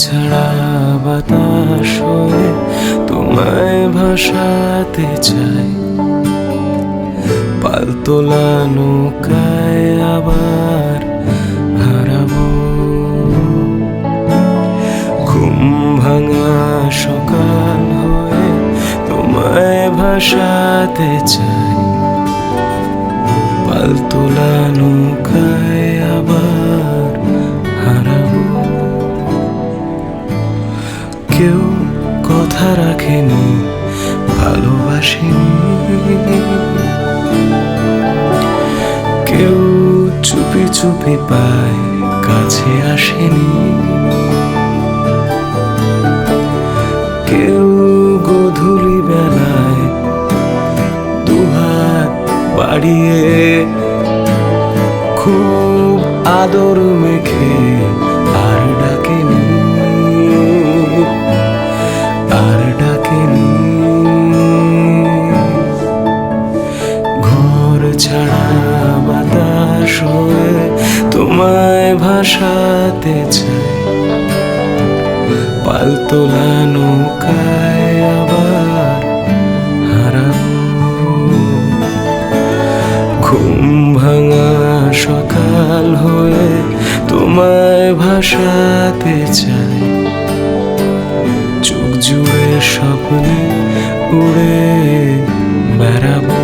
ছাড়া বাতাস হয়ে তোমায় ভাসাতে চাই, পালতোলা নৌকায় আবার হারাবো। ঘুম ভাঙা সকাল হয়ে তোমায় ভাসাতে চাই, পালতোলা নৌকায় আবার হারাবো। কেউ কথা রাখেনি, ভালোবাসেনি, কেউ চুপি চুপি পায় কাছে আসেনি, কেউ গোধূলি বেলায় দুহাত বাড়িয়ে খুব আদর মেখে আর ডাকেনি, আর ডাকেনি। ঘর ছাড়া বাতাস হয়ে তোমায় ভাসাতে চাই, পালতোলা নৌকায় আবার হারাবো। ঘুম ভাঙা সকাল হয়ে তোমায় ভাসাতে চাই, চোখ জুড়ে স্বপ্নে উড়ে বেড়াবো।